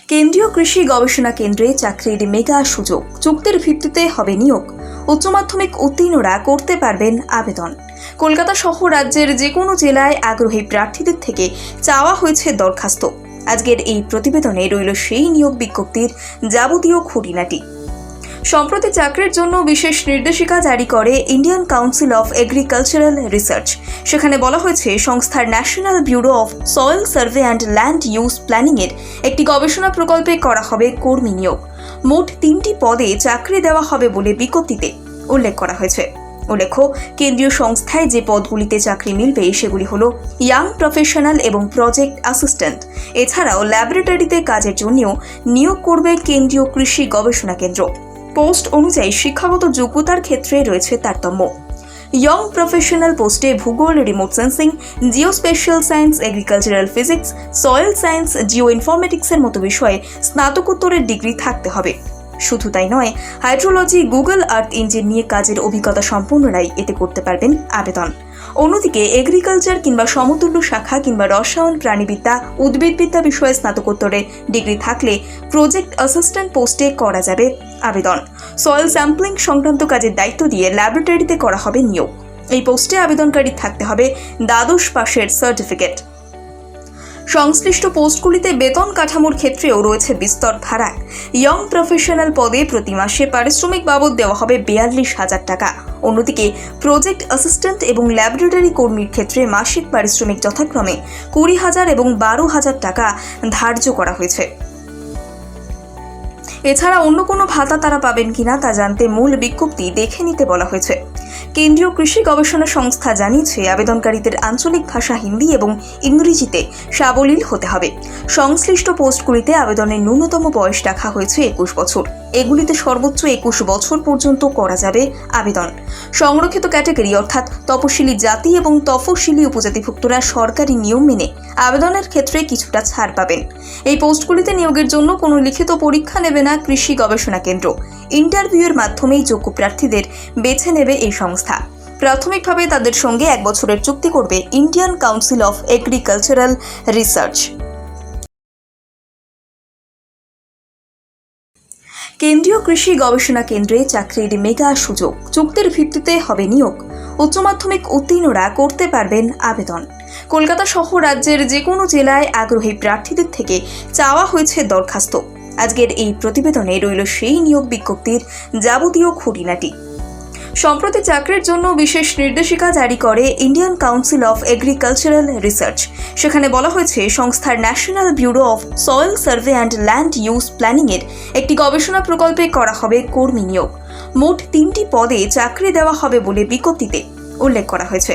কেন্দ্রীয় কৃষি গবেষণা কেন্দ্রে চাকরির মেগা সুযোগ, চুক্তির ভিত্তিতে হবে নিয়োগ। উচ্চ মাধ্যমিক উত্তীর্ণরা করতে পারবেন আবেদন। কলকাতা সহ রাজ্যের যে কোনো জেলায় আগ্রহী প্রার্থীদের থেকে চাওয়া হয়েছে দরখাস্ত। আজকের এই প্রতিবেদনে রইল সেই নিয়োগ বিজ্ঞপ্তির যাবতীয় খুঁটিনাটি। সম্প্রতি চাকরির জন্য বিশেষ নির্দেশিকা জারি করে Indian council of agricultural research. সেখানে বলা হয়েছে, সংস্থার national bureau of soil survey and land use প্ল্যানিংয়ের একটি গবেষণা প্রকল্পে করা হবে কর্মী নিয়োগ। মোট 3টি পদে চাকরি দেওয়া হবে বলে বিজ্ঞপ্তিতে উল্লেখ করা হয়েছে। উল্লেখ্য, কেন্দ্রীয় সংস্থায় যে পদগুলিতে চাকরি মিলবে সেগুলি হল ইয়াং প্রফেশনাল এবং প্রজেক্ট অ্যাসিস্ট্যান্ট। এছাড়াও ল্যাবরেটরিতে কাজের জন্যও নিয়োগ করবে কেন্দ্রীয় কৃষি গবেষণা কেন্দ্র। পোস্ট অনুযায়ী শিক্ষাগত যোগ্যতার ক্ষেত্রে রয়েছে তারতম্য। ইয়ং প্রফেশনাল পোস্টে ভূগোল, remote sensing, geospatial science, agricultural physics, soil science, geo ইনফরমেটিক্সের মতো বিষয়ে স্নাতকোত্তরের ডিগ্রি থাকতে হবে। শুধু তাই নয়, হাইড্রোলজি, গুগল আর্থ ইঞ্জিন নিয়ে কাজের অভিজ্ঞতা সম্পন্নরাই এতে করতে পারবেন আবেদন। অন্যদিকে এগ্রিকালচার কিংবা সমতুল্য শাখা কিংবা রসায়ন, প্রাণীবিদ্যা, উদ্ভিদবিদ্যা বিষয়ে স্নাতকোত্তরের ডিগ্রি থাকলে প্রজেক্ট অ্যাসিস্ট্যান্ট পোস্টে করা যাবে আবেদন। সয়েল স্যাম্পলিং সংক্রান্ত কাজের দায়িত্ব দিয়ে ল্যাবরেটরিতে করা হবে নিয়োগ। এই পোস্টে আবেদনকারী থাকতে হবে দ্বাদশ পাশের সার্টিফিকেট। সংশ্লিষ্ট পোস্টগুলিতে বেতন কাঠামোর ক্ষেত্রেও রয়েছে বিস্তর ফারাক। ইয়ং প্রফেশনাল পদে প্রতি মাসে পারিশ্রমিক বাবদ দেওয়া হবে 42,000 টাকা। অন্যদিকে প্রজেক্ট অ্যাসিস্ট্যান্ট এবং ল্যাবরেটরি কর্মীর ক্ষেত্রে মাসিক পারিশ্রমিক যথাক্রমে 20,000 এবং 12,000 টাকা ধার্য করা হয়েছে। এছাড়া অন্য কোনো ভাতা তারা পাবেন কিনা তা জানতে মূল বিজ্ঞপ্তি দেখে নিতে বলা হয়েছে। কেন্দ্রীয় কৃষি গবেষণা সংস্থা জানিয়েছে, আবেদনকারীদের আঞ্চলিক ভাষা হিন্দি এবং ইংরেজিতে সাবলীল হতে হবে। সংশ্লিষ্ট পোস্টগুলিতে আবেদনের ন্যূনতম বয়স রাখা হয়েছে 21 বছর। এগুলিতে সর্বোচ্চ 21 বছর পর্যন্ত করা যাবে আবেদন। সংরক্ষিত ক্যাটাগরি অর্থাৎ তপশিলি জাতি এবং তফসিলি উপজাতিভুক্তরা সরকারি নিয়ম মেনে আবেদনের ক্ষেত্রে কিছুটা ছাড় পাবেন। এই পোস্টগুলিতে নিয়োগের জন্য কোনো লিখিত পরীক্ষা নেবে না কৃষি গবেষণা কেন্দ্র। ইন্টারভিউয়ের মাধ্যমেই যোগ্য প্রার্থীদের বেছে নেবে এই সংস্থা। প্রাথমিকভাবে তাদের সঙ্গে 1 বছরের চুক্তি করবে Indian council of agricultural research. কেন্দ্রীয় কৃষি গবেষণা কেন্দ্রে চাকরির মেগা সুযোগ, চুক্তির ভিত্তিতে হবে নিয়োগ। উচ্চ মাধ্যমিক উত্তীর্ণরা করতে পারবেন আবেদন। কলকাতা সহ রাজ্যের যে কোনো জেলায় আগ্রহী প্রার্থীদের থেকে চাওয়া হয়েছে দরখাস্ত। আজকের এই প্রতিবেদনে রইল সেই নিয়োগ বিজ্ঞপ্তির যাবতীয় খুঁটিনাটি। সম্প্রতি চাকরির জন্য বিশেষ নির্দেশিকা জারি করে Indian council of agricultural research. সেখানে বলা হয়েছে, সংস্থার national bureau of soil survey and land use প্ল্যানিংয়ের একটি গবেষণা প্রকল্পে করা হবে কর্মী নিয়োগ। মোট 3টি পদে চাকরি দেওয়া হবে বলে বিজ্ঞপ্তিতে উল্লেখ করা হয়েছে।